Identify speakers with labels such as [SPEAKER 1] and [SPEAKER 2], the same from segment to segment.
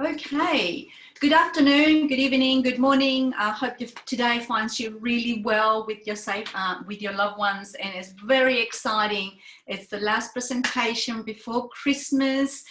[SPEAKER 1] Okay. Good afternoon, good evening, good morning. I hope today finds you really well with your loved ones, and it's very exciting. It's the last presentation before Christmas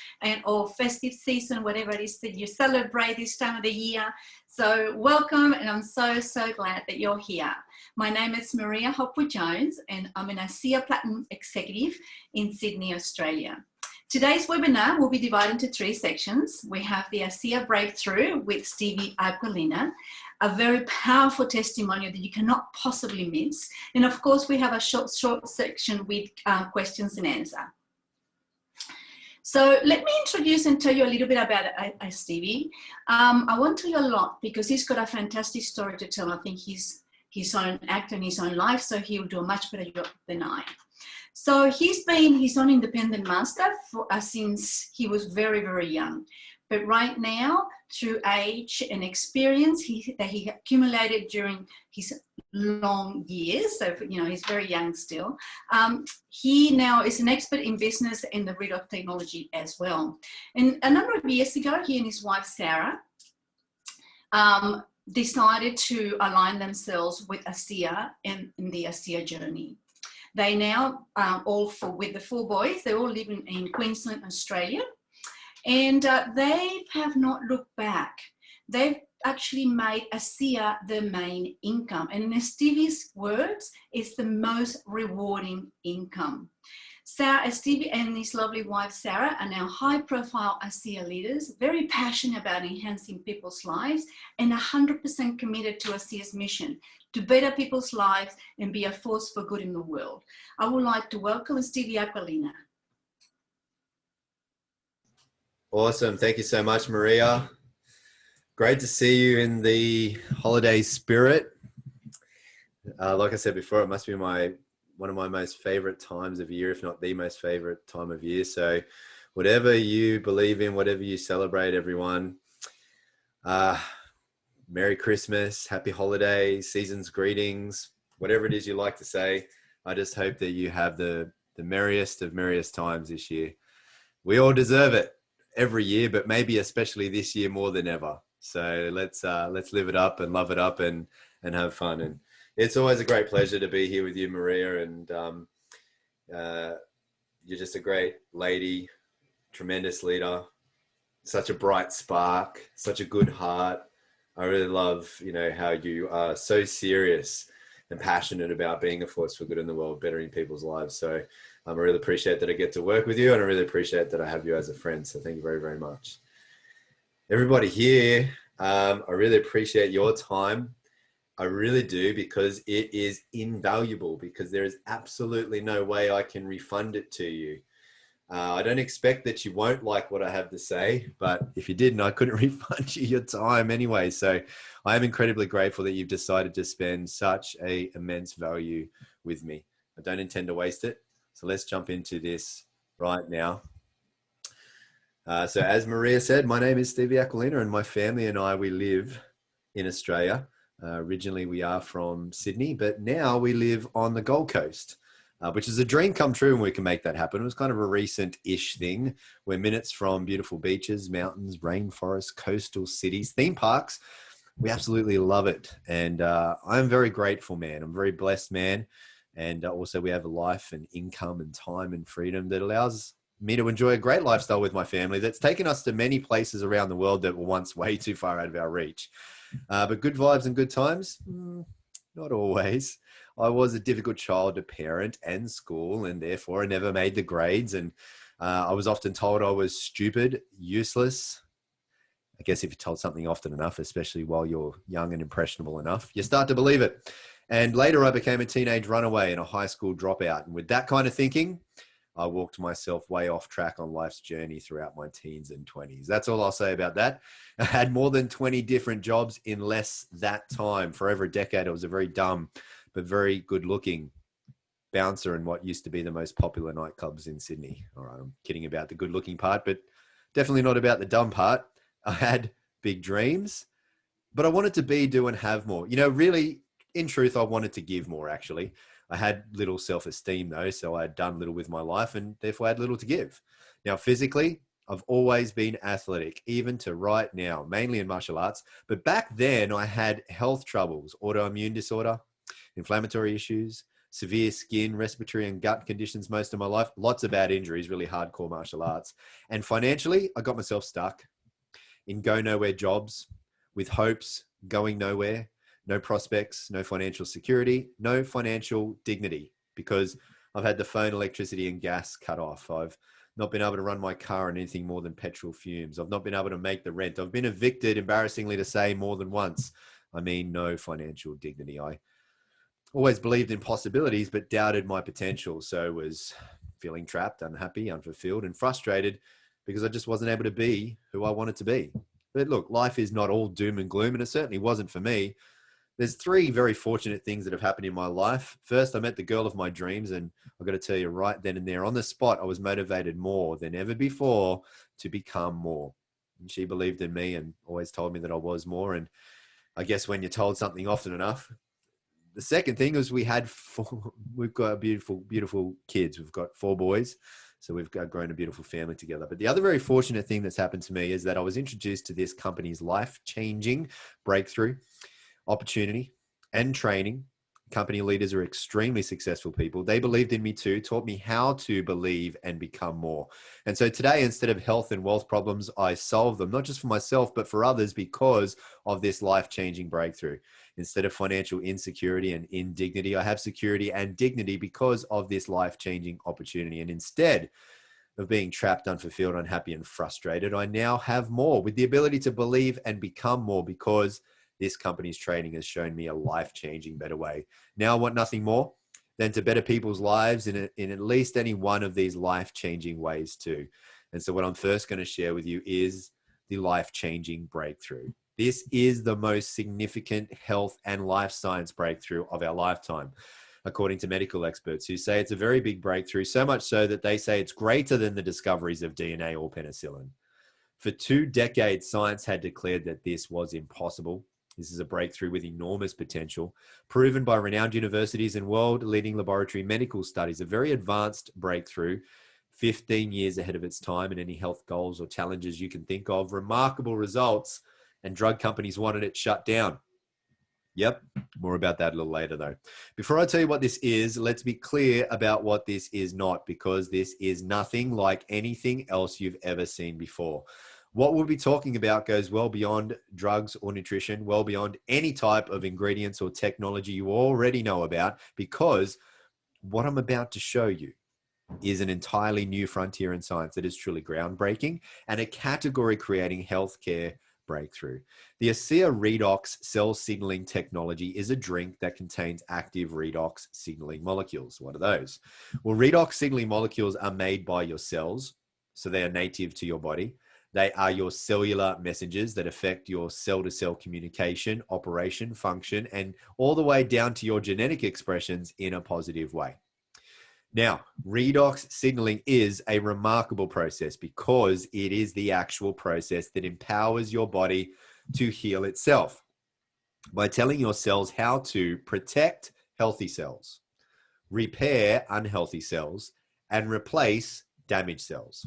[SPEAKER 1] or festive season, whatever it is that you celebrate this time of the year. So welcome, and I'm so glad that you're here. My name is Maria Hopwood-Jones, and I'm an ASEA Platinum Executive in Sydney, Australia. Today's webinar will be divided into three sections. We have the ASEA Breakthrough with Stevie, a very powerful testimonial that you cannot possibly miss. And of course, we have a short section with questions and answer. So let me introduce and tell you a little bit about Stevie. I won't tell you a lot because he's got a fantastic story to tell. I think he's his own actor in his own life, so he'll do a much better job than I. So he's been his own independent master since he was very young. But right now, through age and experience that he accumulated during his long years, so he's very young still, he now is an expert in business and the Redox technology as well. And a number of years ago, he and his wife, Sarah, decided to align themselves with ASEA and the ASEA journey. They now, with the four boys, they all live in Queensland, Australia, and they have not looked back. They've actually made ASEA their main income, and in Stevie's words, it's the most rewarding income. Stevie and his lovely wife, Sarah, are now high-profile ASEA leaders, very passionate about enhancing people's lives and 100% committed to ASEA's mission to better people's lives and be a force for good in the world. I would like to welcome Stevie Aquilina.
[SPEAKER 2] Awesome. Thank you so much, Maria. Great to see you in the holiday spirit. Like I said before, it must be one of my most favorite times of year, if not the most favorite time of year. So whatever you believe in, whatever you celebrate, everyone, Merry Christmas, Happy Holidays, Season's Greetings, whatever it is you like to say. I just hope that you have the merriest of merriest times this year. We all deserve it every year, but maybe especially this year more than ever. So let's live it up and love it up and have fun. And it's always a great pleasure to be here with you, Maria. And you're just a great lady, tremendous leader, such a bright spark, such a good heart. I really love, how you are so serious and passionate about being a force for good in the world, bettering people's lives. So I really appreciate that I get to work with you, and I really appreciate that I have you as a friend. So thank you very much. Everybody here, I really appreciate your time. I really do, because it is invaluable, because there is absolutely no way I can refund it to you. I don't expect that you won't like what I have to say, but if you didn't, I couldn't refund you your time anyway. So I am incredibly grateful that you've decided to spend such an immense value with me. I don't intend to waste it. So let's jump into this right now. So as Maria said, my name is Stevie Aquilina, and my family and I, we live in Australia. Originally, we are from Sydney, but now we live on the Gold Coast. Which is a dream come true when we can make that happen. It was kind of a recent-ish thing. We're minutes from beautiful beaches, mountains, rainforests, coastal cities, theme parks. We absolutely love it. And I'm very grateful, man. I'm a very blessed man. And also we have a life and income and time and freedom that allows me to enjoy a great lifestyle with my family that's taken us to many places around the world that were once way too far out of our reach. But good vibes and good times? Not always. I was a difficult child to parent and school, and therefore I never made the grades. And I was often told I was stupid, useless. I guess if you're told something often enough, especially while you're young and impressionable enough, you start to believe it. And later I became a teenage runaway and a high school dropout. And with that kind of thinking, I walked myself way off track on life's journey throughout my teens and 20s. That's all I'll say about that. I had more than 20 different jobs in less that time. For over a decade, I was a very dumb but very good looking bouncer in what used to be the most popular nightclubs in Sydney. All right, I'm kidding about the good looking part, but definitely not about the dumb part. I had big dreams, but I wanted to be, do, and have more. Really, in truth, I wanted to give more, actually. I had little self-esteem though, so I had done little with my life and therefore I had little to give. Now, physically, I've always been athletic, even to right now, mainly in martial arts. But back then I had health troubles, autoimmune disorder, inflammatory issues, severe skin, respiratory and gut conditions most of my life, lots of bad injuries, really hardcore martial arts. And financially, I got myself stuck in go nowhere jobs with hopes going nowhere, no prospects, no financial security, no financial dignity, because I've had the phone, electricity and gas cut off. I've not been able to run my car on anything more than petrol fumes. I've not been able to make the rent. I've been evicted, embarrassingly to say, more than once. I mean, no financial dignity. I always believed in possibilities, but doubted my potential. So was feeling trapped, unhappy, unfulfilled, and frustrated because I just wasn't able to be who I wanted to be. But look, life is not all doom and gloom, and it certainly wasn't for me. There's three very fortunate things that have happened in my life. First, I met the girl of my dreams, and I've got to tell you right then and there on the spot, I was motivated more than ever before to become more. And she believed in me and always told me that I was more. And I guess when you're told something often enough. The second thing is we've got beautiful kids. We've got 4 boys. So we've grown a beautiful family together. But the other very fortunate thing that's happened to me is that I was introduced to this company's life-changing breakthrough opportunity and training. Company leaders are extremely successful people. They believed in me too, taught me how to believe and become more. And so today, instead of health and wealth problems, I solve them, not just for myself, but for others because of this life-changing breakthrough. Instead of financial insecurity and indignity, I have security and dignity because of this life-changing opportunity. And instead of being trapped, unfulfilled, unhappy, and frustrated, I now have more with the ability to believe and become more because this company's training has shown me a life-changing better way. Now I want nothing more than to better people's lives in at least any one of these life-changing ways too. And so what I'm first going to share with you is the life-changing breakthrough. This is the most significant health and life science breakthrough of our lifetime, according to medical experts who say it's a very big breakthrough, so much so that they say it's greater than the discoveries of DNA or penicillin. For 2 decades, science had declared that this was impossible. This is a breakthrough with enormous potential, proven by renowned universities and world-leading laboratory medical studies, a very advanced breakthrough, 15 years ahead of its time in any health goals or challenges you can think of, remarkable results, and drug companies wanted it shut down. Yep, more about that a little later though. Before I tell you what this is, let's be clear about what this is not, because this is nothing like anything else you've ever seen before. What we'll be talking about goes well beyond drugs or nutrition, well beyond any type of ingredients or technology you already know about, because what I'm about to show you is an entirely new frontier in science that is truly groundbreaking and a category-creating healthcare breakthrough. The ASEA Redox cell signaling technology is a drink that contains active redox signaling molecules. What are those? Well, redox signaling molecules are made by your cells, so they are native to your body. They are your cellular messengers that affect your cell-to-cell communication, operation, function, and all the way down to your genetic expressions in a positive way. Now, redox signaling is a remarkable process because it is the actual process that empowers your body to heal itself by telling your cells how to protect healthy cells, repair unhealthy cells, and replace damaged cells.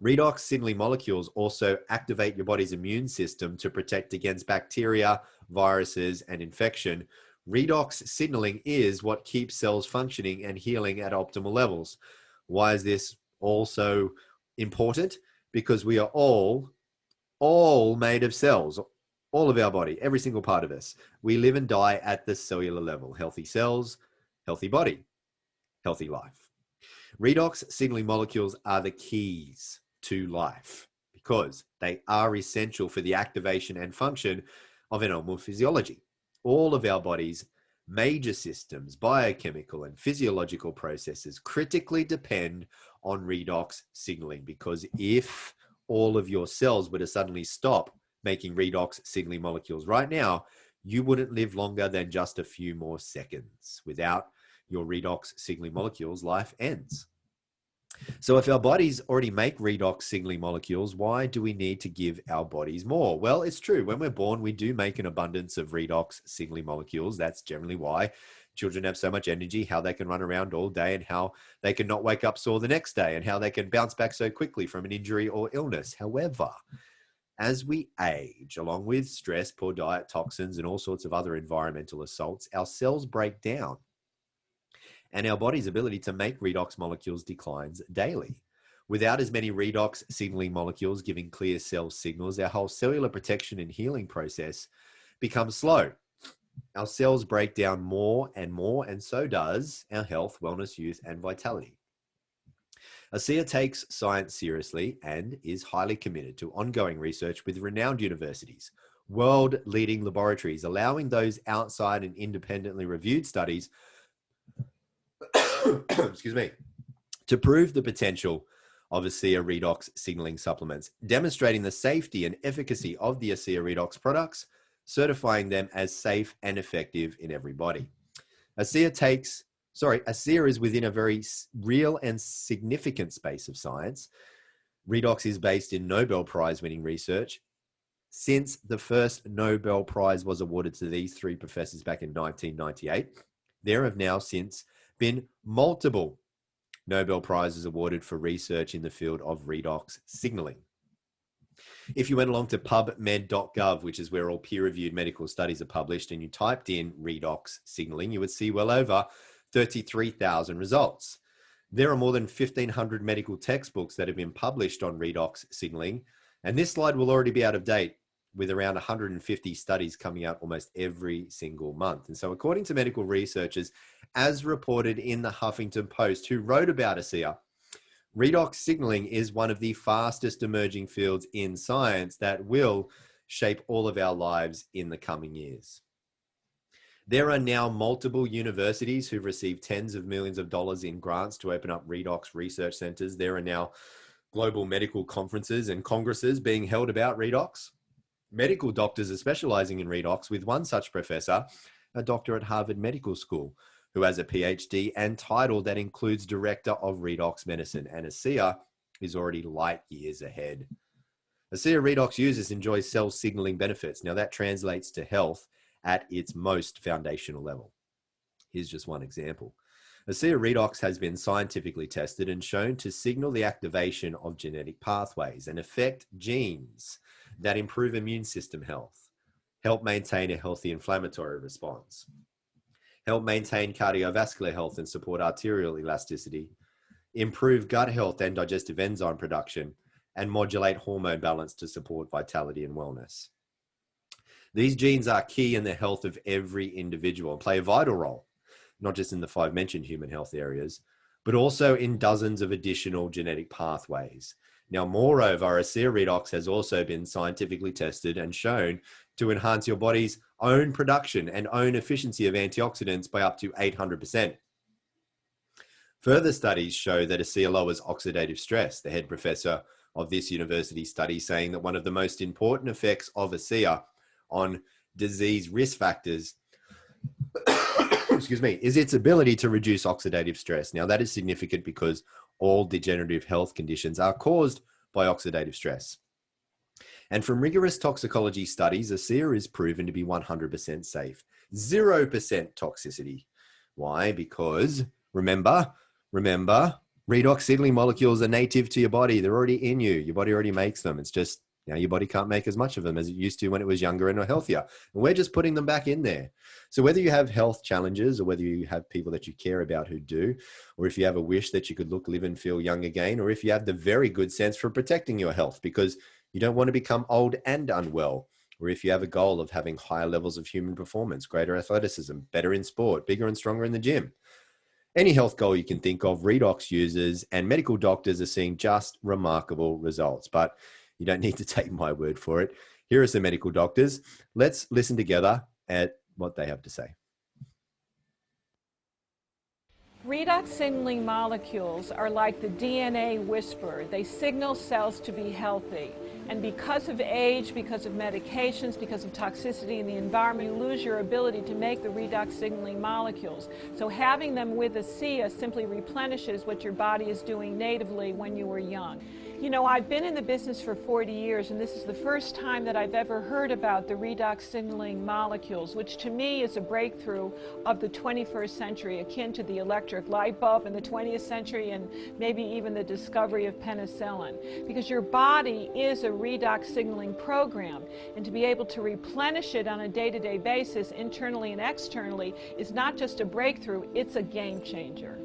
[SPEAKER 2] Redox signaling molecules also activate your body's immune system to protect against bacteria, viruses, and infection. Redox signaling is what keeps cells functioning and healing at optimal levels. Why is this also important? Because we are all made of cells, all of our body, every single part of us. We live and die at the cellular level. Healthy cells, healthy body, healthy life. Redox signaling molecules are the keys to life because they are essential for the activation and function of our normal physiology. All of our body's major systems, biochemical and physiological processes critically depend on redox signaling, because if all of your cells were to suddenly stop making redox signaling molecules right now, you wouldn't live longer than just a few more seconds. Without your redox signaling molecules, life ends. So if our bodies already make redox signaling molecules, why do we need to give our bodies more? Well, it's true. When we're born, we do make an abundance of redox signaling molecules. That's generally why children have so much energy, how they can run around all day, and how they can not wake up sore the next day, and how they can bounce back so quickly from an injury or illness. However, as we age, along with stress, poor diet, toxins, and all sorts of other environmental assaults, our cells break down and our body's ability to make redox molecules declines daily. Without as many redox signaling molecules giving clear cell signals, our whole cellular protection and healing process becomes slow. Our cells break down more, and so does our health, wellness, youth, and vitality. ASEA takes science seriously and is highly committed to ongoing research with renowned universities, world-leading laboratories, allowing those outside and independently reviewed studies excuse me, to prove the potential of ASEA redox signaling supplements, demonstrating the safety and efficacy of the ASEA redox products, certifying them as safe and effective in every body. ASEA is within a very real and significant space of science. Redox is based in Nobel Prize winning research. Since the first Nobel Prize was awarded to these three professors back in 1998, there have now since been multiple Nobel Prizes awarded for research in the field of redox signaling. If you went along to pubmed.gov, which is where all peer-reviewed medical studies are published, and you typed in redox signaling, you would see well over 33,000 results. There are more than 1,500 medical textbooks that have been published on redox signaling, and this slide will already be out of date with around 150 studies coming out almost every single month. And so according to medical researchers, as reported in the Huffington Post, who wrote about ASEA, redox signaling is one of the fastest emerging fields in science that will shape all of our lives in the coming years. There are now multiple universities who've received tens of millions of dollars in grants to open up redox research centers. There are now global medical conferences and congresses being held about redox. Medical doctors are specializing in redox, with one such professor, a doctor at Harvard Medical School, who has a PhD and title that includes Director of Redox Medicine, and ASEA is already light years ahead. ASEA redox users enjoy cell signaling benefits. Now that translates to health at its most foundational level. Here's just one example. ASEA redox has been scientifically tested and shown to signal the activation of genetic pathways and affect genes that improve immune system health, help maintain a healthy inflammatory response, help maintain cardiovascular health and support arterial elasticity, improve gut health and digestive enzyme production, and modulate hormone balance to support vitality and wellness. These genes are key in the health of every individual and play a vital role, not just in the 5 mentioned human health areas, but also in dozens of additional genetic pathways. Now, moreover, ASEA redox has also been scientifically tested and shown to enhance your body's own production and own efficiency of antioxidants by up to 800%. Further studies show that ASEA lowers oxidative stress. The head professor of this university study saying that one of the most important effects of ASEA on disease risk factors excuse me, is its ability to reduce oxidative stress. Now, that is significant because all degenerative health conditions are caused by oxidative stress. And from rigorous toxicology studies, ASEA is proven to be 100% safe, 0% toxicity. Why? Because remember, redox signaling molecules are native to your body. They're already in you. Your body already makes them. It's just, now your body can't make as much of them as it used to when it was younger and healthier. And we're just putting them back in there. So whether you have health challenges or whether you have people that you care about who do, or if you have a wish that you could look, live and feel young again, or if you have the very good sense for protecting your health because you don't want to become old and unwell, or if you have a goal of having higher levels of human performance, greater athleticism, better in sport, bigger and stronger in the gym, any health goal you can think of, redox users and medical doctors are seeing just remarkable results. But you don't need to take my word for it. Here are some medical doctors. Let's listen together at what they have to say.
[SPEAKER 3] Redox signaling molecules are like the DNA whisperer. They signal cells to be healthy. And because of age, because of medications, because of toxicity in the environment, you lose your ability to make the redox signaling molecules. So having them with ASEA simply replenishes what your body is doing natively when you were young. You know, I've been in the business for 40 years, and this is the first time that I've ever heard about the redox signaling molecules, which to me is a breakthrough of the 21st century, akin to the electric light bulb in the 20th century and maybe even the discovery of penicillin. Because your body is a redox signaling program, and to be able to replenish it on a day-to-day basis, internally and externally, is not just a breakthrough, it's a game changer.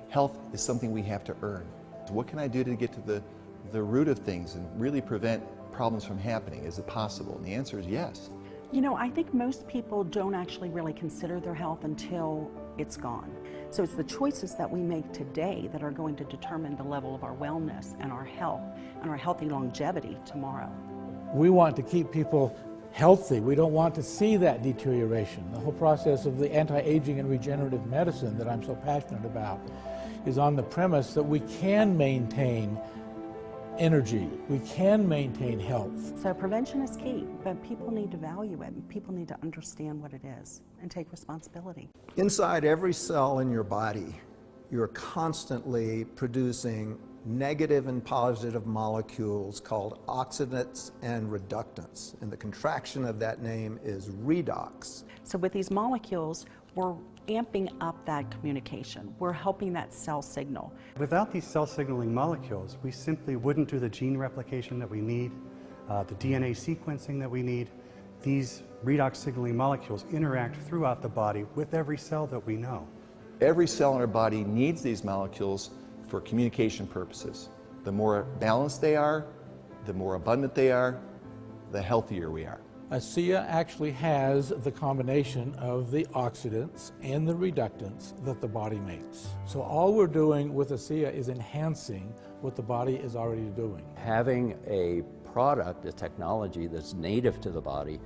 [SPEAKER 4] Health is something we have to earn. What can I do to get to the root of things and really prevent problems from happening? Is it possible? And the answer is yes.
[SPEAKER 5] You know, I think most people don't actually really consider their health until it's gone. So it's the choices that we make today that are going to determine the level of our wellness and our health and our healthy longevity tomorrow.
[SPEAKER 6] We want to keep people healthy. We don't want to see that deterioration. The whole process of the anti-aging and regenerative medicine that I'm so passionate about is on the premise that we can maintain energy, we can maintain health.
[SPEAKER 5] So prevention is key, but people need to value it. People need to understand what it is and take responsibility.
[SPEAKER 7] Inside every cell in your body, you're constantly producing negative and positive molecules called oxidants and reductants. And the contraction of that name is redox.
[SPEAKER 5] So with these molecules, we're amping up that communication. We're helping that cell signal.
[SPEAKER 8] Without these cell signaling molecules, we simply wouldn't do the gene replication that we need, the DNA sequencing that we need. These redox signaling molecules interact throughout the body with every cell that we know.
[SPEAKER 4] Every cell in our body needs these molecules for communication purposes. The more balanced they are, the more abundant they are, the healthier we are.
[SPEAKER 6] ASEA actually has the combination of the oxidants and the reductants that the body makes. So all we're doing with ASEA is enhancing what the body is already doing.
[SPEAKER 9] Having a product, a technology that's native to the body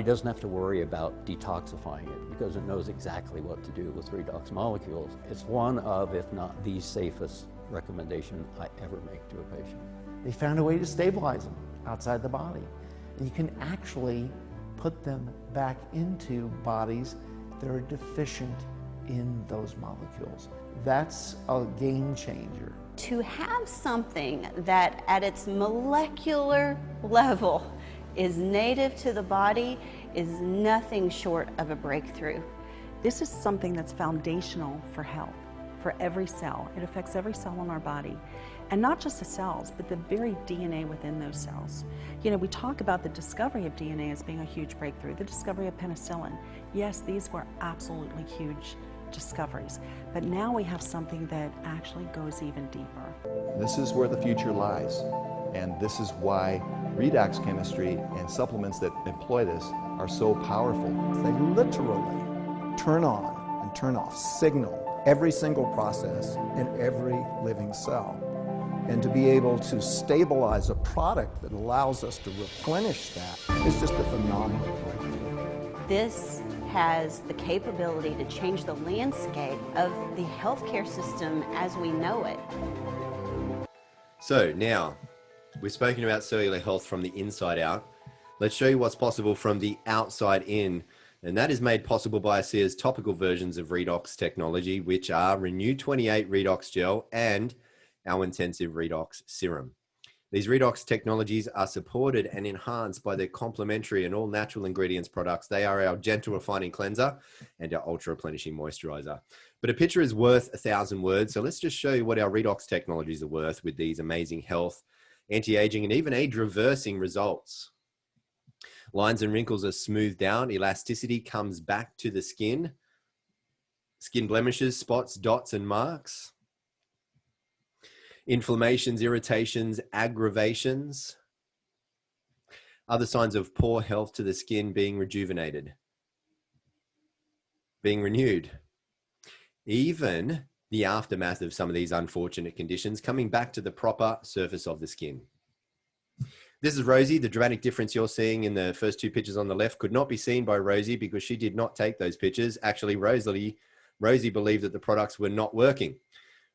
[SPEAKER 9] doesn't have to worry about detoxifying it because it knows exactly what to do with redox molecules. It's one of, if not the safest recommendation I ever make to a patient.
[SPEAKER 10] They found a way to stabilize them outside the body. And you can actually put them back into bodies that are deficient in those molecules. That's a game changer.
[SPEAKER 11] To have something that at its molecular level is native to the body is nothing short of a breakthrough.
[SPEAKER 5] This is something that's foundational for health, for every cell. It affects every cell in our body. And not just the cells, but the very DNA within those cells. You know, we talk about the discovery of DNA as being a huge breakthrough, the discovery of penicillin. Yes, these were absolutely huge discoveries, but now we have something that actually goes even deeper.
[SPEAKER 4] This is where the future lies, and this is why redox chemistry and supplements that employ this are so powerful.
[SPEAKER 7] They literally turn on and turn off, signal every single process in every living cell. And to be able to stabilize a product that allows us to replenish that is just a phenomenal breakthrough.
[SPEAKER 11] This has the capability to change the landscape of the healthcare system as we know it.
[SPEAKER 2] So now, we've spoken about cellular health from the inside out. Let's show you what's possible from the outside in. And that is made possible by ASEA's topical versions of Redox technology, which are Renew 28 Redox Gel and our intensive redox serum. These redox technologies are supported and enhanced by their complementary and all natural ingredients products. They are our gentle refining cleanser and our ultra replenishing moisturizer. But a picture is worth 1,000 words. So let's just show you what our redox technologies are worth with these amazing health, anti-aging, and even age reversing results. Lines and wrinkles are smoothed down. Elasticity comes back to the skin. Skin blemishes, spots, dots, and marks. Inflammations, irritations, aggravations. Other signs of poor health to the skin being rejuvenated, being renewed. Even the aftermath of some of these unfortunate conditions coming back to the proper surface of the skin. This is Rosie. The dramatic difference you're seeing in the first two pictures on the left could not be seen by Rosie because she did not take those pictures. Actually, Rosie believed that the products were not working.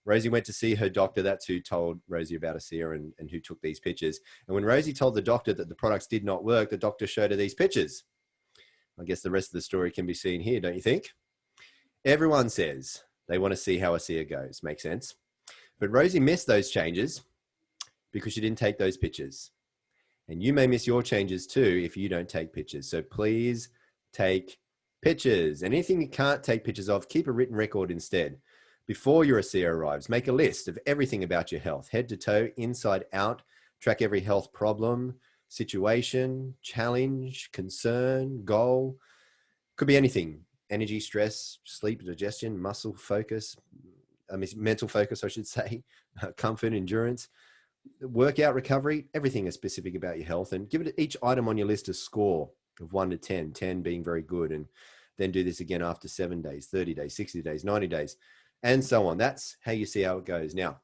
[SPEAKER 2] Rosie went to see her doctor. That's who told Rosie about ASEA and who took these pictures. And when Rosie told the doctor that the products did not work, the doctor showed her these pictures. I guess the rest of the story can be seen here, don't you think? Everyone says they want to see how ASEA goes. Makes sense. But Rosie missed those changes because you didn't take those pictures. And you may miss your changes too if you don't take pictures. So please take pictures. Anything you can't take pictures of, keep a written record instead. Before your ASEA arrives, make a list of everything about your health, head to toe, inside out, track every health problem, situation, challenge, concern, goal. Could be anything: energy, stress, sleep, digestion, muscle focus, mental focus, I should say, comfort, endurance, workout, recovery. Everything is specific about your health, and give it each item on your list a score of 1 to 10, 10 being very good. And then do this again after 7 days, 30 days, 60 days, 90 days, and so on. That's how you see how it goes. Now,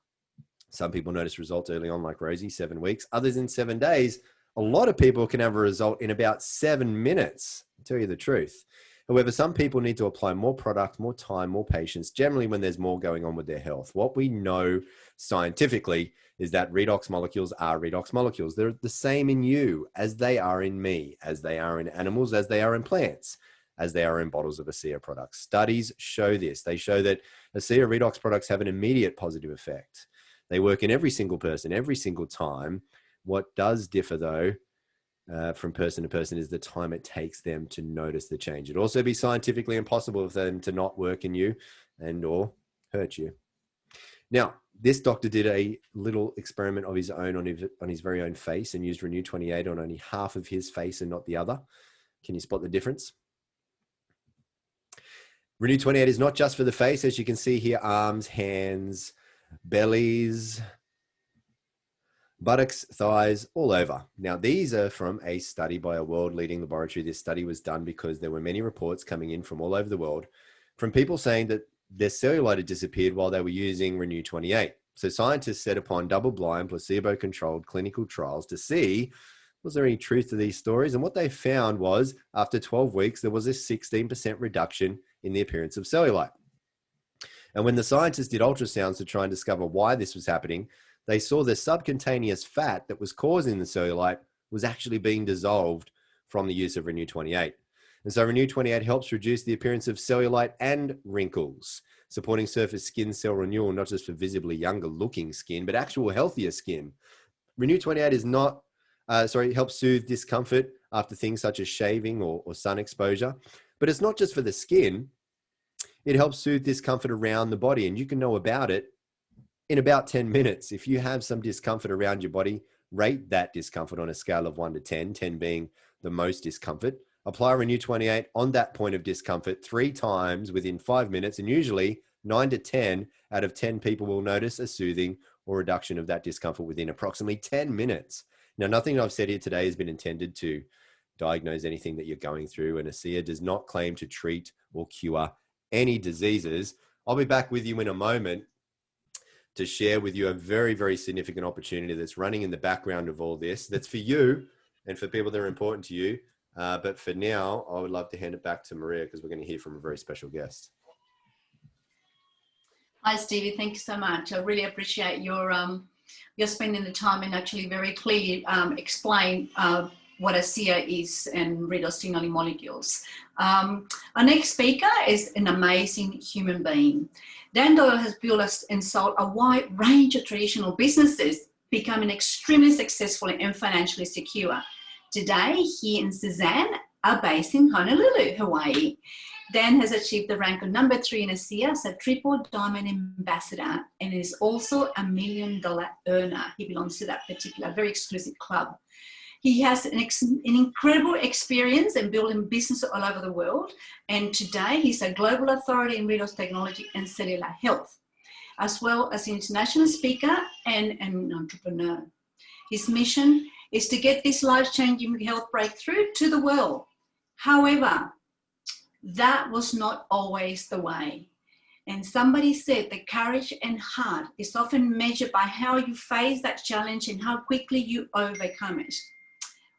[SPEAKER 2] some people notice results early on, like Rosie, 7 weeks. Others in 7 days. A lot of people can have a result in about 7 minutes, to tell you the truth. However, some people need to apply more product, more time, more patience, generally when there's more going on with their health. What we know scientifically is that redox molecules are redox molecules. They're the same in you as they are in me, as they are in animals, as they are in plants, as they are in bottles of ASEA products. Studies show this. They show that ASEA redox products have an immediate positive effect. They work in every single person, every single time. What does differ, though, from person to person is the time it takes them to notice the change. It'd also be scientifically impossible for them to not work in you and or hurt you. Now, this doctor did a little experiment of his own on his very own face and used Renew 28 on only half of his face and not the other. Can you spot the difference? Renew 28 is not just for the face. As you can see here, arms, hands, bellies, buttocks, thighs, all over. Now, these are from a study by a world-leading laboratory. This study was done because there were many reports coming in from all over the world from people saying that their cellulite had disappeared while they were using Renew 28. So scientists set upon double-blind, placebo-controlled clinical trials to see, was there any truth to these stories? And what they found was, after 12 weeks, there was a 16% reduction in the appearance of cellulite. And when the scientists did ultrasounds to try and discover why this was happening, they saw the subcutaneous fat that was causing the cellulite was actually being dissolved from the use of Renew 28. And so Renew 28 helps reduce the appearance of cellulite and wrinkles, supporting surface skin cell renewal, not just for visibly younger looking skin, but actual healthier skin. Renew 28 is not, helps soothe discomfort after things such as shaving or sun exposure, but it's not just for the skin. It helps soothe discomfort around the body, and you can know about it in about 10 minutes. If you have some discomfort around your body, rate that discomfort on a scale of 1 to 10, 10 being the most discomfort. Apply Renew 28 on that point of discomfort 3 times within 5 minutes, and usually 9 to 10 out of 10 people will notice a soothing or reduction of that discomfort within approximately 10 minutes. Now, nothing I've said here today has been intended to diagnose anything that you're going through, and ASEA does not claim to treat or cure any diseases. I'll be back with you in a moment to share with you a very, very significant opportunity that's running in the background of all this, that's for you and for people that are important to you. But for now, I would love to hand it back to Maria because we're going to hear from a very special guest.
[SPEAKER 1] Hi, Stevie. Thank you so much. I really appreciate your spending the time and actually very clearly explain what ASEA is and redox signaling molecules. Our next speaker is an amazing human being. Dan Doyle has built and sold a wide range of traditional businesses, becoming extremely successful and financially secure. Today, he and Suzanne are based in Honolulu, Hawaii. Dan has achieved the rank of number 3 in ASEA as a triple diamond ambassador and is also $1 million earner. He belongs to that particular very exclusive club. He has an incredible experience in building business all over the world. And today he's a global authority in redox technology and cellular health, as well as an international speaker and an entrepreneur. His mission is to get this life-changing health breakthrough to the world. However, that was not always the way. And somebody said that courage and heart is often measured by how you face that challenge and how quickly you overcome it.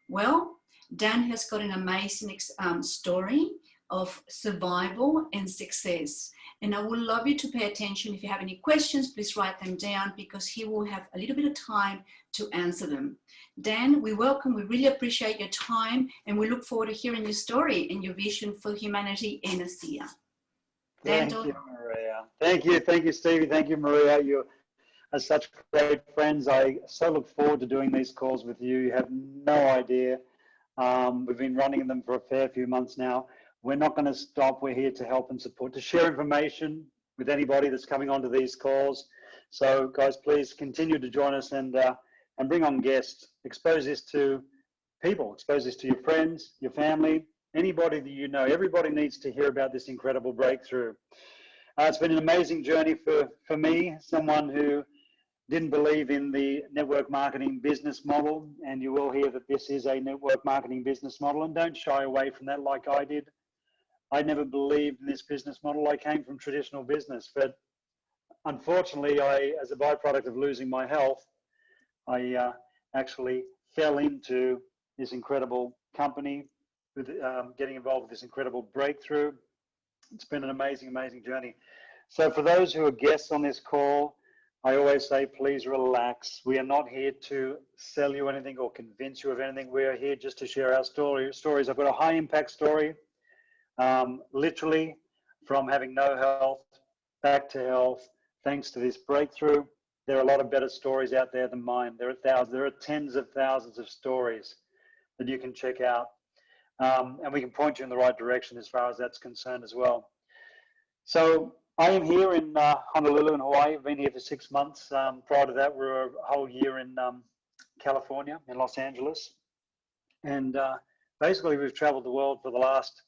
[SPEAKER 1] Well, Dan has got an amazing story of survival and success. And I would love you to pay attention. If you have any questions, please write them down because he will have a little bit of time to answer them. Dan, we really appreciate your time, and we look forward to hearing your story and your vision for humanity in ASEA.
[SPEAKER 12] Thank you, Maria. Thank you, Stevie. Thank you, Maria. as such great friends. I so look forward to doing these calls with you. You have no idea. We've been running them for a fair few months now. We're not going to stop. We're here to help and support, to share information with anybody that's coming onto these calls. So guys, please continue to join us and bring on guests. Expose this to people, expose this to your friends, your family, anybody that you know. Everybody needs to hear about this incredible breakthrough. It's been an amazing journey for me, someone who didn't believe in the network marketing business model, and you will hear that this is a network marketing business model, and don't shy away from that like I did. I never believed in this business model. I came from traditional business, but unfortunately, as a byproduct of losing my health, I actually fell into this incredible company, with getting involved with this incredible breakthrough. It's been an amazing, amazing journey. So for those who are guests on this call, I always say, please relax. We are not here to sell you anything or convince you of anything. We are here just to share our stories. I've got a high impact story, literally from having no health back to health, thanks to this breakthrough. There are a lot of better stories out there than mine. There are thousands, there are tens of thousands of stories that you can check out. And we can point you in the right direction as far as that's concerned as well. So I am here in Honolulu in Hawaii. I've been here for 6 months. Prior to that, we were a whole year in California, in Los Angeles. And basically we've traveled the world for the last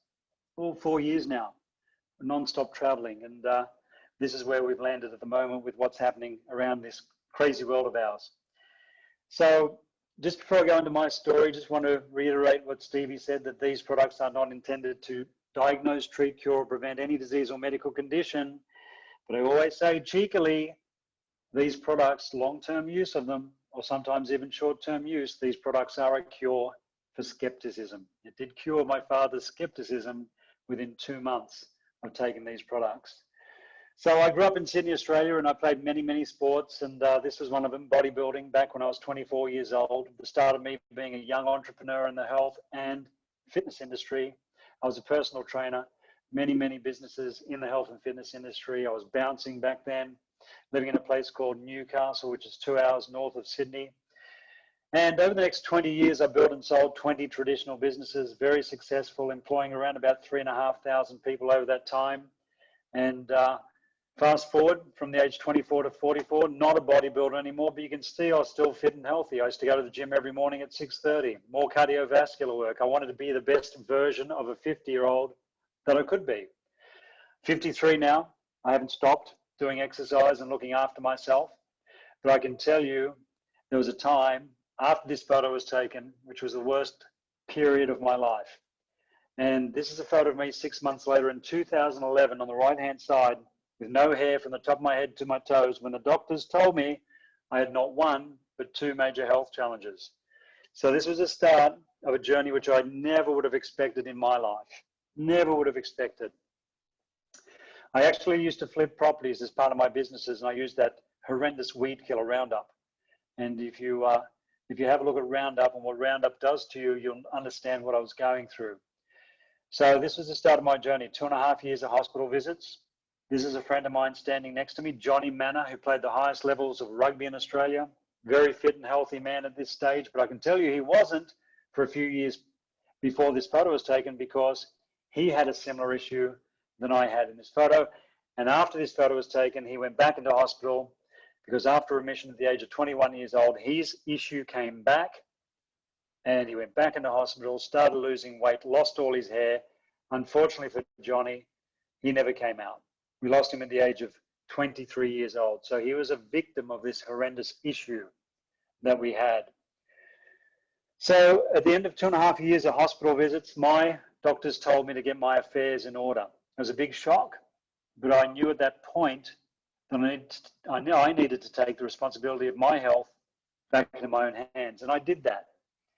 [SPEAKER 12] 4 years now, non-stop traveling. And this is where we've landed at the moment with what's happening around this crazy world of ours. So just before I go into my story, just want to reiterate what Stevie said, that these products are not intended to diagnose, treat, cure, or prevent any disease or medical condition. But I always say cheekily, these products, long-term use of them, or sometimes even short-term use, these products are a cure for skepticism. It did cure my father's skepticism within 2 months of taking these products. So I grew up in Sydney, Australia, and I played many, many sports, and this was one of them, bodybuilding, back when I was 24 years old. The start of me being a young entrepreneur in the health and fitness industry. I was a personal trainer, many, many businesses in the health and fitness industry. I was bouncing back then, living in a place called Newcastle, which is 2 hours north of Sydney. And over the next 20 years, I built and sold 20 traditional businesses, very successful, employing around about 3,500 people over that time. And fast forward from the age 24 to 44, not a bodybuilder anymore, but you can see I was still fit and healthy. I used to go to the gym every morning at 6:30, more cardiovascular work. I wanted to be the best version of a 50-year-old that I could be. 53 now, I haven't stopped doing exercise and looking after myself, but I can tell you there was a time after this photo was taken, which was the worst period of my life. And this is a photo of me 6 months later in 2011 on the right-hand side, with no hair from the top of my head to my toes, when the doctors told me I had not one, but 2 major health challenges. So this was the start of a journey which I never would have expected in my life. Never would have expected. I actually used to flip properties as part of my businesses, and I used that horrendous weed killer Roundup. And if you have a look at Roundup and what Roundup does to you, you'll understand what I was going through. So this was the start of my journey, 2.5 years of hospital visits. This is a friend of mine standing next to me, Johnny Manor, who played the highest levels of rugby in Australia. Very fit and healthy man at this stage, but I can tell you he wasn't for a few years before this photo was taken, because he had a similar issue than I had in this photo. And after this photo was taken, he went back into hospital because after remission at the age of 21 years old, his issue came back and he went back into hospital, started losing weight, lost all his hair. Unfortunately for Johnny, he never came out. We lost him at the age of 23 years old. So he was a victim of this horrendous issue that we had. So at the end of 2.5 years of hospital visits, my doctors told me to get my affairs in order. It was a big shock, but I knew at that point that I needed to take the responsibility of my health back into my own hands, and I did that.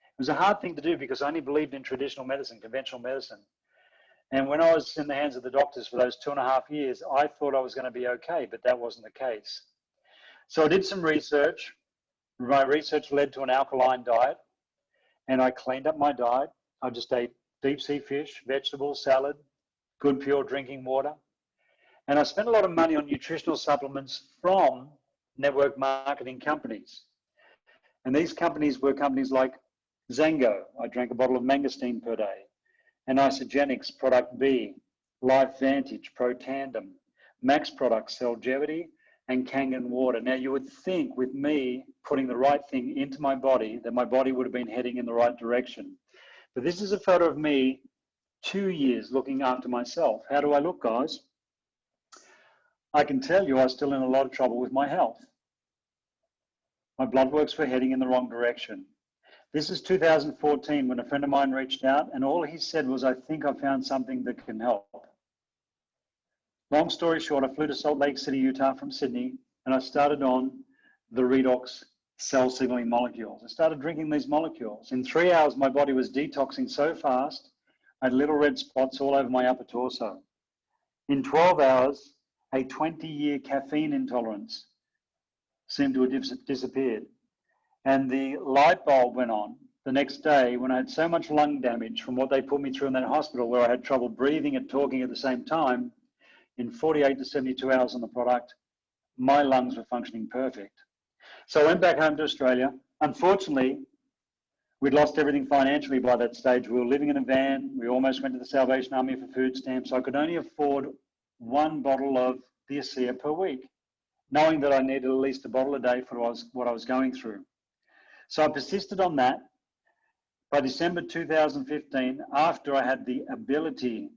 [SPEAKER 12] It was a hard thing to do because I only believed in traditional medicine, conventional medicine. And when I was in the hands of the doctors for those 2.5 years, I thought I was going to be okay, but that wasn't the case. So I did some research. My research led to an alkaline diet, and I cleaned up my diet. I just ate deep sea fish, vegetables, salad, good pure drinking water. And I spent a lot of money on nutritional supplements from network marketing companies. And these companies were companies like Zango. I drank a bottle of mangosteen per day. And Isogenics, Product B, Life Vantage, Pro Tandem, Max Products, Cellgevity, and Kangen Water. Now, you would think with me putting the right thing into my body that my body would have been heading in the right direction. But this is a photo of me 2 years looking after myself. How do I look, guys? I can tell you I was still in a lot of trouble with my health. My blood works were heading in the wrong direction. This is 2014 when a friend of mine reached out, and all he said was, I think I found something that can help. Long story short, I flew to Salt Lake City, Utah from Sydney, and I started on the Redox cell signaling molecules. I started drinking these molecules. In 3 hours, my body was detoxing so fast, I had little red spots all over my upper torso. In 12 hours, a 20-year caffeine intolerance seemed to have disappeared. And the light bulb went on the next day when I had so much lung damage from what they put me through in that hospital where I had trouble breathing and talking at the same time. In 48 to 72 hours on the product, my lungs were functioning perfect. So I went back home to Australia. Unfortunately, we'd lost everything financially by that stage. We were living in a van. We almost went to the Salvation Army for food stamps. I could only afford one bottle of the ASEA per week, knowing that I needed at least a bottle a day for what I was going through. So I persisted on that. By December 2015, after I had the ability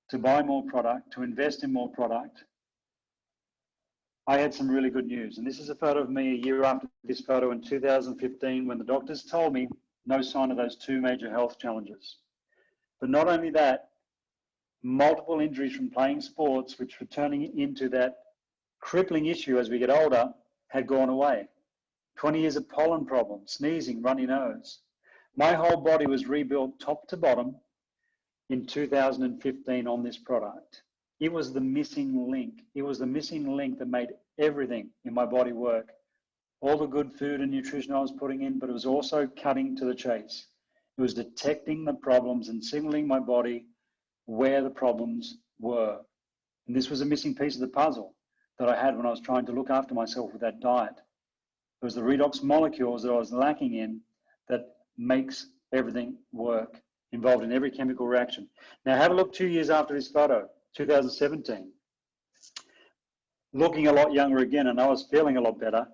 [SPEAKER 12] to buy more product, to invest in more product, I had some really good news. And this is a photo of me a year after this photo in 2015 when the doctors told me no sign of those two major health challenges. But not only that, multiple injuries from playing sports, which were turning into that crippling issue as we get older, had gone away. 20 years of pollen problems, sneezing, runny nose. My whole body was rebuilt top to bottom in 2015 on this product. It was the missing link. It was the missing link that made everything in my body work. All the good food and nutrition I was putting in, but it was also cutting to the chase. It was detecting the problems and signaling my body where the problems were. And this was a missing piece of the puzzle that I had when I was trying to look after myself with that diet. It was the redox molecules that I was lacking in that makes everything work, involved in every chemical reaction. Now have a look 2 years after this photo, 2017. Looking a lot younger again, and I was feeling a lot better.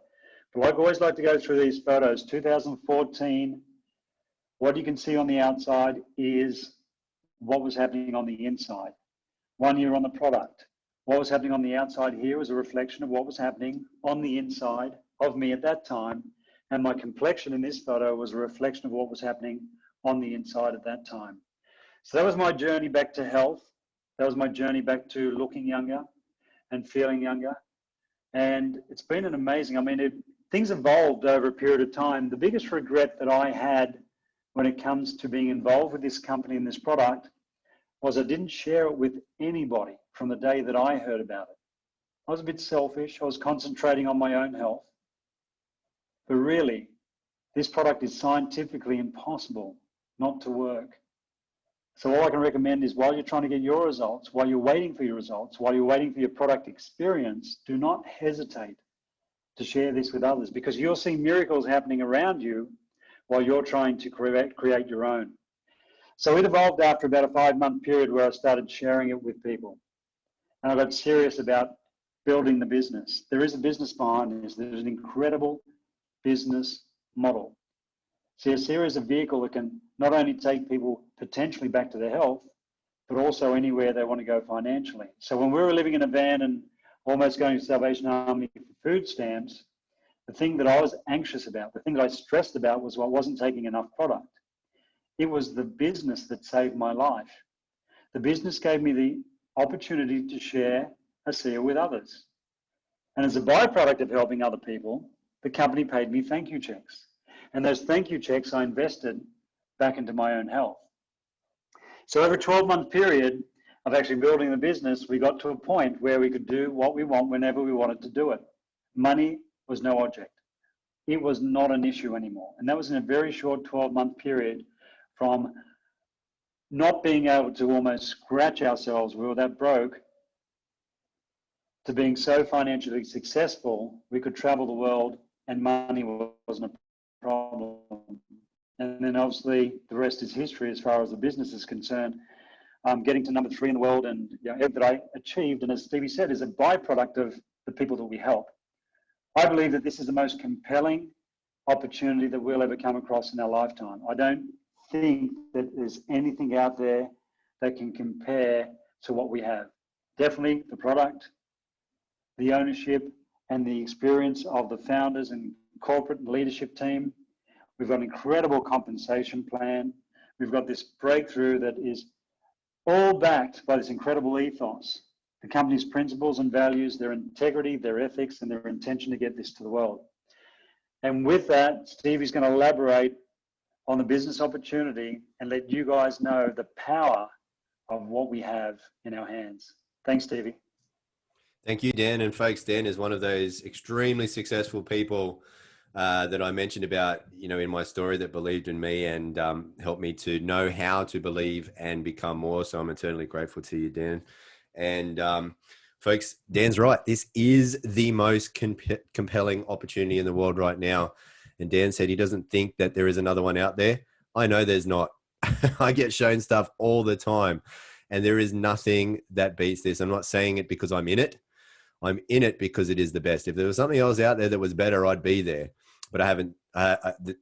[SPEAKER 12] But I always like to go through these photos. 2014, what you can see on the outside is what was happening on the inside. 1 year on the product. What was happening on the outside here was a reflection of what was happening on the inside of me at that time. And my complexion in this photo was a reflection of what was happening on the inside at that time. So that was my journey back to health. That was my journey back to looking younger and feeling younger. And it's been an amazing, things evolved over a period of time. The biggest regret that I had when it comes to being involved with this company and this product was I didn't share it with anybody from the day that I heard about it. I was a bit selfish. I was concentrating on my own health. But really, this product is scientifically impossible not to work. So all I can recommend is while you're trying to get your results, while you're waiting for your results, while you're waiting for your product experience, do not hesitate to share this with others because you'll see miracles happening around you while you're trying to create your own. So it evolved after about a 5-month period where I started sharing it with people. And I got serious about building the business. There is a business behind this. There's an incredible business model. See, ASEA is a vehicle that can not only take people potentially back to their health, but also anywhere they want to go financially. So when we were living in a van and almost going to Salvation Army for food stamps, the thing that I was anxious about, the thing that I stressed about was I wasn't taking enough product. It was the business that saved my life. The business gave me the opportunity to share ASEA with others. And as a byproduct of helping other people, the company paid me thank you checks. And those thank you checks I invested back into my own health. So over a 12-month period of actually building the business, we got to a point where we could do what we want whenever we wanted to do it. Money was no object. It was not an issue anymore. And that was in a very short 12-month period from not being able to almost scratch ourselves, we were that broke, to being so financially successful, we could travel the world and money wasn't a problem. And then obviously the rest is history as far as the business is concerned. Getting to number 3 in the world, and everything that I achieved, and as Stevie said, is a byproduct of the people that we help. I believe that this is the most compelling opportunity that we'll ever come across in our lifetime. I don't think that there's anything out there that can compare to what we have. Definitely the product, the ownership, and the experience of the founders and corporate leadership team. We've got an incredible compensation plan. We've got this breakthrough that is all backed by this incredible ethos, the company's principles and values, their integrity, their ethics, and their intention to get this to the world. And with that, Stevie's going to elaborate on the business opportunity and let you guys know the power of what we have in our hands. Thanks, Stevie.
[SPEAKER 2] Thank you, Dan. And folks, Dan is one of those extremely successful people that I mentioned about, in my story, that believed in me and helped me to know how to believe and become more. So I'm eternally grateful to you, Dan. And folks, Dan's right. This is the most compelling opportunity in the world right now. And Dan said he doesn't think that there is another one out there. I know there's not. I get shown stuff all the time, and there is nothing that beats this. I'm not saying it because I'm in it. I'm in it because it is the best. If there was something else out there that was better, I'd be there. But I haven't,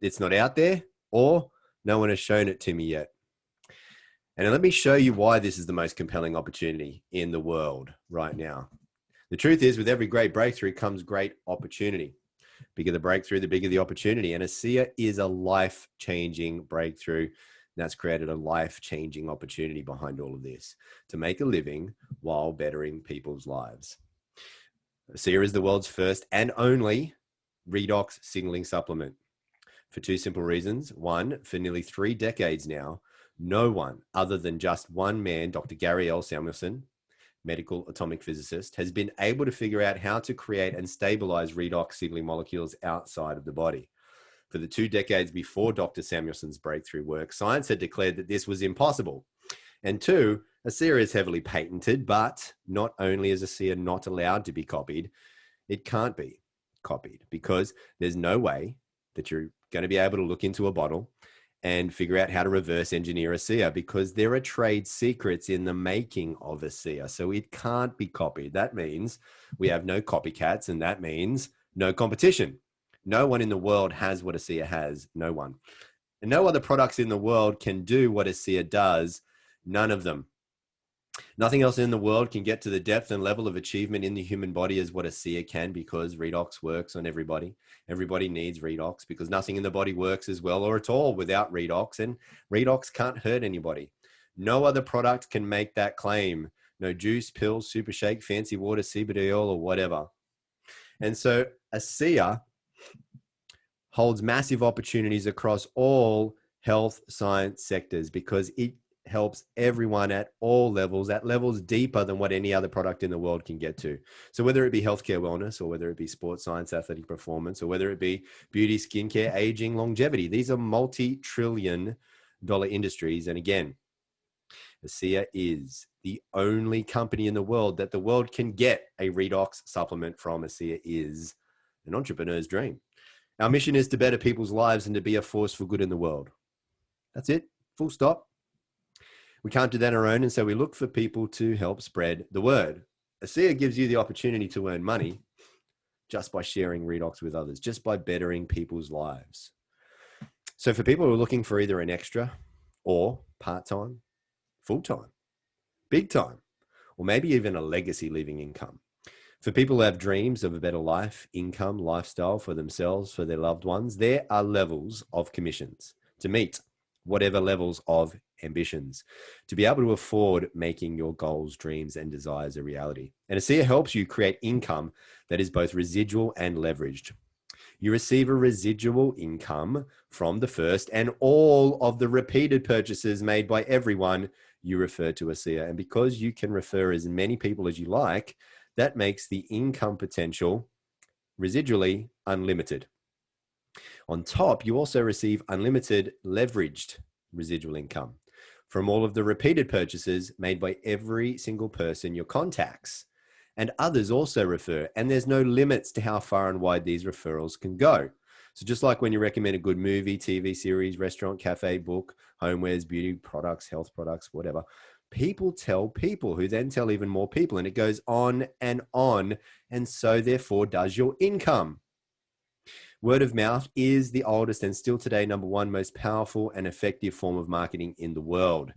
[SPEAKER 2] it's not out there, or no one has shown it to me yet. And let me show you why this is the most compelling opportunity in the world right now. The truth is, with every great breakthrough comes great opportunity. Bigger the breakthrough, the bigger the opportunity. And ASEA is a life-changing breakthrough. And that's created a life-changing opportunity behind all of this, to make a living while bettering people's lives. ASEA is the world's first and only Redox signaling supplement, for 2 simple reasons. One, for nearly 3 decades now, no one other than just one man, Dr. Gary L. Samuelson, medical atomic physicist, has been able to figure out how to create and stabilize redox signaling molecules outside of the body. For the 2 decades before Dr. Samuelson's breakthrough work, science had declared that this was impossible. And 2, ASEA is heavily patented, but not only is ASEA not allowed to be copied, it can't be copied, because there's no way that you're going to be able to look into a bottle and figure out how to reverse engineer ASEA, because there are trade secrets in the making of ASEA. So it can't be copied. That means we have no copycats, and that means no competition. No one in the world has what ASEA has. No one. And no other products in the world can do what ASEA does. None of them. Nothing else in the world can get to the depth and level of achievement in the human body as what ASEA can, because Redox works on everybody. Everybody needs Redox, because nothing in the body works as well or at all without Redox, and Redox can't hurt anybody. No other product can make that claim. No juice, pills, super shake, fancy water, CBD oil, or whatever. And so ASEA holds massive opportunities across all health science sectors, because it helps everyone at all levels, at levels deeper than what any other product in the world can get to. So whether it be healthcare wellness, or whether it be sports science, athletic performance, or whether it be beauty, skincare, aging, longevity, these are multi-trillion-dollar industries. And again, ASEA is the only company in the world that the world can get a Redox supplement from. ASEA is an entrepreneur's dream. Our mission is to better people's lives and to be a force for good in the world. That's it. Full stop. We can't do that on our own, and so we look for people to help spread the word. ASEA gives you the opportunity to earn money just by sharing Redox with others, just by bettering people's lives. So for people who are looking for either an extra or part-time, full-time, big time, or maybe even a legacy living income. For people who have dreams of a better life, income, lifestyle for themselves, for their loved ones, there are levels of commissions to meet whatever levels of ambitions, to be able to afford making your goals, dreams, and desires a reality. And ASEA helps you create income that is both residual and leveraged. You receive a residual income from the first and all of the repeated purchases made by everyone you refer to ASEA. And because you can refer as many people as you like, that makes the income potential residually unlimited. On top, you also receive unlimited leveraged residual income from all of the repeated purchases made by every single person your contacts. and others also refer. And there's no limits to how far and wide these referrals can go. So just like when you recommend a good movie, TV series, restaurant, cafe, book, homewares, beauty products, health products, whatever, people tell people who then tell even more people, and it goes on. And so therefore does your income. Word of mouth is the oldest and still today #1 most powerful and effective form of marketing in the world.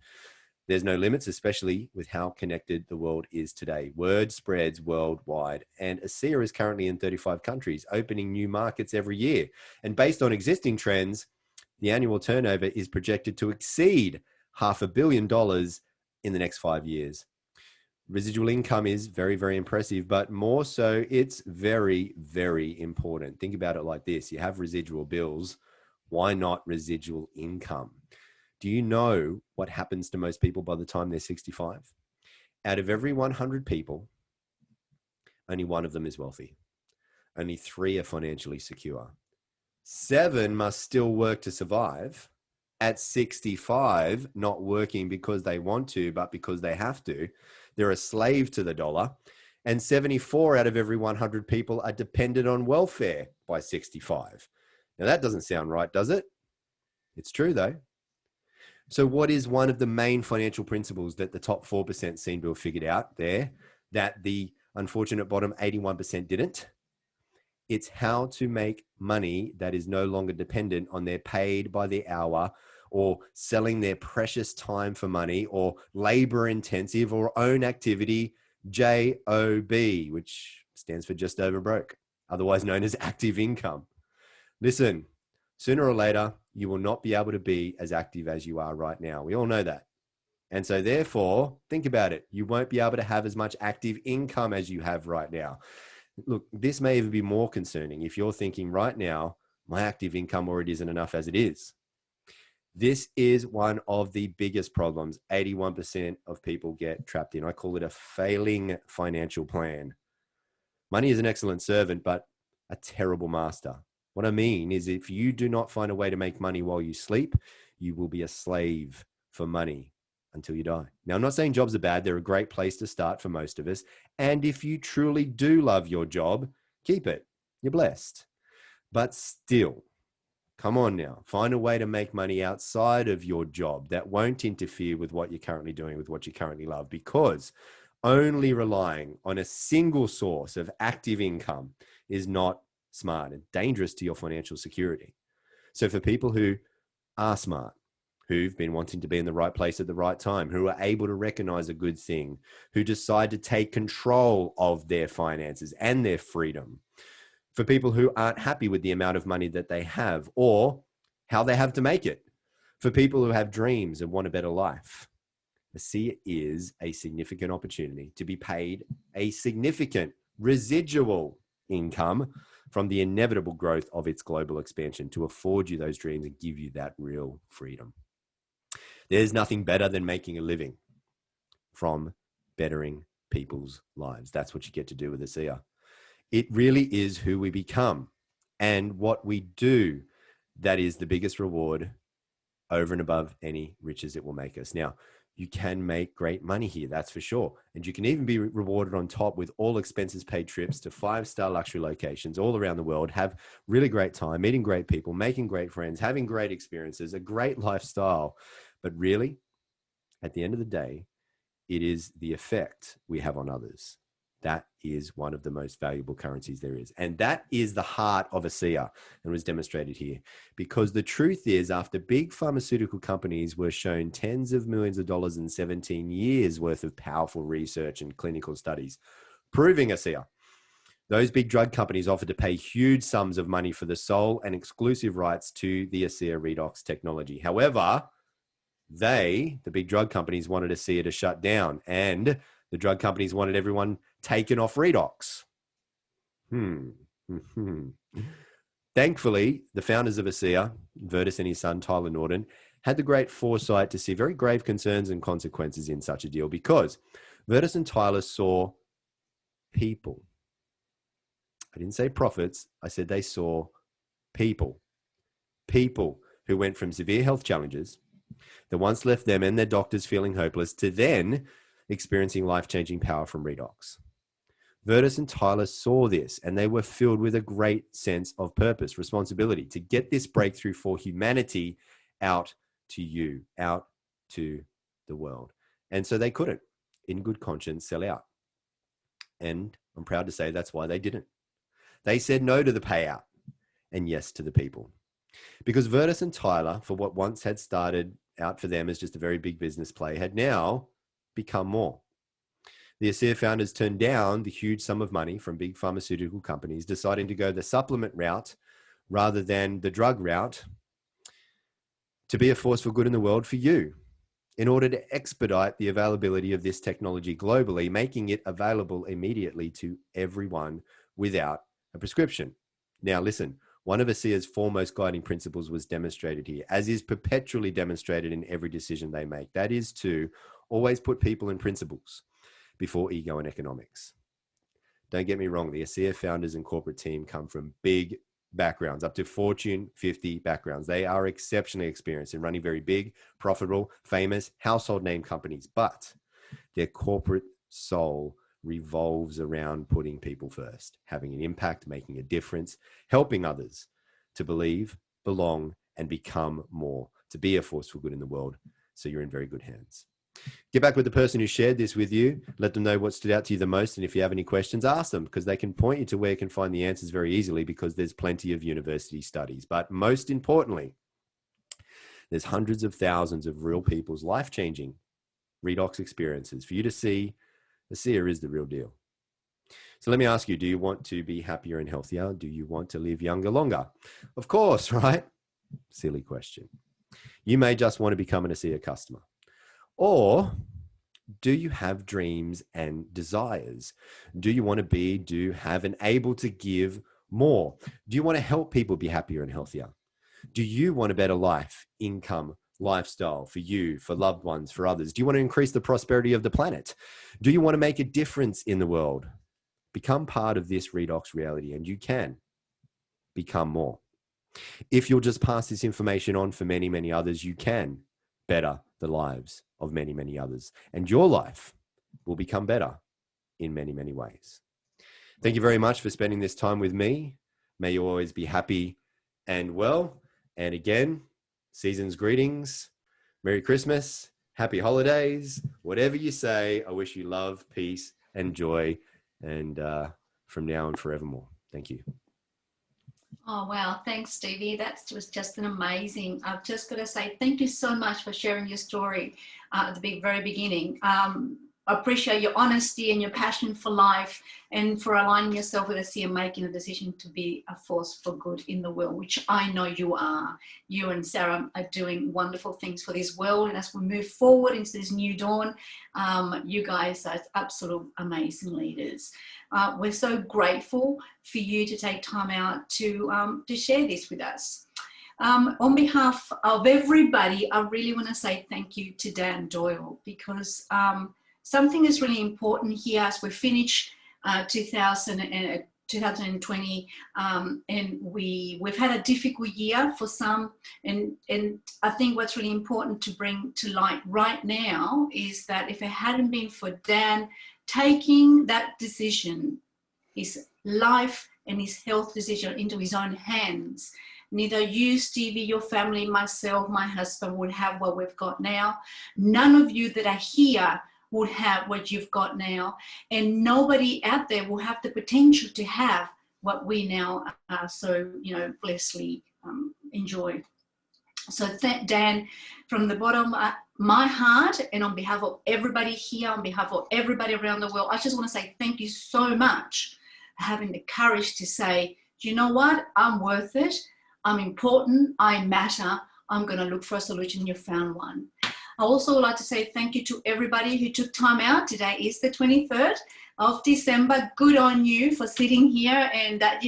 [SPEAKER 2] There's no limits, especially with how connected the world is today. Word spreads worldwide, and ASEA is currently in 35 countries, opening new markets every year. And based on existing trends, the annual turnover is projected to exceed $500 million in the next 5 years. Residual income is very, very impressive, but more so, it's very, very important. Think about it like this. You have residual bills. Why not residual income? Do you know what happens to most people by the time they're 65? Out of every 100 people, only one of them is wealthy. Only 3 are financially secure. 7 must still work to survive. At 65, not working because they want to, but because they have to. They're a slave to the dollar. And 74 out of every 100 people are dependent on welfare by 65. Now that doesn't sound right, does it? It's true though. So what is one of the main financial principles that the top 4% seem to have figured out there that the unfortunate bottom 81% didn't? It's how to make money that is no longer dependent on their paid by the hour or selling their precious time for money or labor intensive or own activity, JOB, which stands for just over broke, otherwise known as active income. Listen, sooner or later, you will not be able to be as active as you are right now. We all know that. And so therefore, think about it. You won't be able to have as much active income as you have right now. Look, this may even be more concerning if you're thinking right now, my active income already isn't enough as it is. This is one of the biggest problems 81% of people get trapped in. I call it a failing financial plan. Money is an excellent servant, but a terrible master. What I mean is if you do not find a way to make money while you sleep, you will be a slave for money until you die. Now, I'm not saying jobs are bad. They're a great place to start for most of us. And if you truly do love your job, keep it. You're blessed. But still, come on now, find a way to make money outside of your job that won't interfere with what you're currently doing, with what you currently love, because only relying on a single source of active income is not smart and dangerous to your financial security. So for people who are smart, who've been wanting to be in the right place at the right time, who are able to recognize a good thing, who decide to take control of their finances and their freedom, for people who aren't happy with the amount of money that they have or how they have to make it, for people who have dreams and want a better life, ASEA is a significant opportunity to be paid a significant residual income from the inevitable growth of its global expansion to afford you those dreams and give you that real freedom. There's nothing better than making a living from bettering people's lives. That's what you get to do with ASEA. It really is who we become and what we do that is the biggest reward over and above any riches it will make us. Now, you can make great money here, that's for sure. And you can even be rewarded on top with all expenses paid trips to 5-star luxury locations all around the world, have really great time, meeting great people, making great friends, having great experiences, a great lifestyle. But really, at the end of the day, it is the effect we have on others. That is one of the most valuable currencies there is. And that is the heart of ASEA and was demonstrated here. Because the truth is, after big pharmaceutical companies were shown tens of millions of dollars in 17 years worth of powerful research and clinical studies, proving ASEA, those big drug companies offered to pay huge sums of money for the sole and exclusive rights to the ASEA Redox technology. However, the big drug companies, wanted ASEA to shut down, and the drug companies wanted everyone taken off Redox. Thankfully, the founders of ASEA, Virtus and his son, Tyler Norton, had the great foresight to see very grave concerns and consequences in such a deal, because Virtus and Tyler saw people. I didn't say profits. I said they saw people. People who went from severe health challenges that once left them and their doctors feeling hopeless to then experiencing life-changing power from Redox. Virtus and Tyler saw this, and they were filled with a great sense of purpose, responsibility to get this breakthrough for humanity out to you, out to the world. And so they couldn't, in good conscience, sell out. And I'm proud to say that's why they didn't. They said no to the payout and yes to the people. Because Virtus and Tyler, for what once had started out for them as just a very big business play, had now become more. The ASEA founders turned down the huge sum of money from big pharmaceutical companies, deciding to go the supplement route rather than the drug route to be a force for good in the world for you, in order to expedite the availability of this technology globally, making it available immediately to everyone without a prescription. Now listen, one of ASEA's foremost guiding principles was demonstrated here, as is perpetually demonstrated in every decision they make. That is to always put people and principles before ego and economics. Don't get me wrong, the ASEA founders and corporate team come from big backgrounds, up to Fortune 50 backgrounds. They are exceptionally experienced in running very big, profitable, famous, household name companies, but their corporate soul revolves around putting people first, having an impact, making a difference, helping others to believe, belong, and become more, to be a force for good in the world. So you're in very good hands. Get back with the person who shared this with you. Let them know what stood out to you the most. And if you have any questions, ask them, because they can point you to where you can find the answers very easily, because there's plenty of university studies. But most importantly, there's hundreds of thousands of real people's life-changing redox experiences for you to see ASEA is the real deal. So let me ask you, do you want to be happier and healthier? Do you want to live younger, longer? Of course, right? Silly question. You may just want to become an ASEA customer. Or do you have dreams and desires? Do you want to be, do, have, and able to give more? Do you want to help people be happier and healthier? Do you want a better life, income, lifestyle for you, for loved ones, for others? Do you want to increase the prosperity of the planet? Do you want to make a difference in the world? Become part of this redox reality, and you can become more. If you'll just pass this information on for many, many others, you can better the lives of many, many others, and your life will become better in many, many ways. Thank you very much for spending this time with me. May you always be happy and well. And again, season's greetings, Merry Christmas, Happy Holidays, whatever you say. I wish you love, peace, and joy, and from now and forevermore. Thank you.
[SPEAKER 1] Oh, wow. Thanks, Stevie. That was just an amazing. I've just got to say thank you so much for sharing your story at the very beginning. I appreciate your honesty and your passion for life, and for aligning yourself with ASEA and making a decision to be a force for good in the world, which I know you are. You and Sarah are doing wonderful things for this world. And as we move forward into this new dawn, you guys are absolute amazing leaders. We're so grateful for you to take time out to share this with us. On behalf of everybody, I really want to say thank you to Dan Doyle, because something is really important here as we finish 2020, and we've had a difficult year for some, and I think what's really important to bring to light right now is that if it hadn't been for Dan taking that decision, his life and his health decision into his own hands, neither you, Stevie, your family, myself, my husband would have what we've got now. None of you that are here would have what you've got now, and nobody out there will have the potential to have what we now are so, blessedly enjoy. So Dan, from the bottom of my heart, and on behalf of everybody here, on behalf of everybody around the world, I just want to say thank you so much for having the courage to say, you know what, I'm worth it, I'm important, I matter, I'm going to look for a solution. You found one. I also would like to say thank you to everybody who took time out. Today is the 23rd of December. Good on you for sitting here, and that,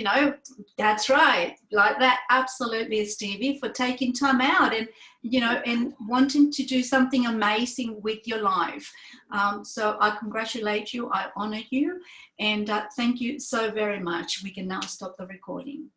[SPEAKER 1] that's right, like that, absolutely, Stevie, for taking time out and, and wanting to do something amazing with your life. So I congratulate you, I honor you, and thank you so very much. We can now stop the recording.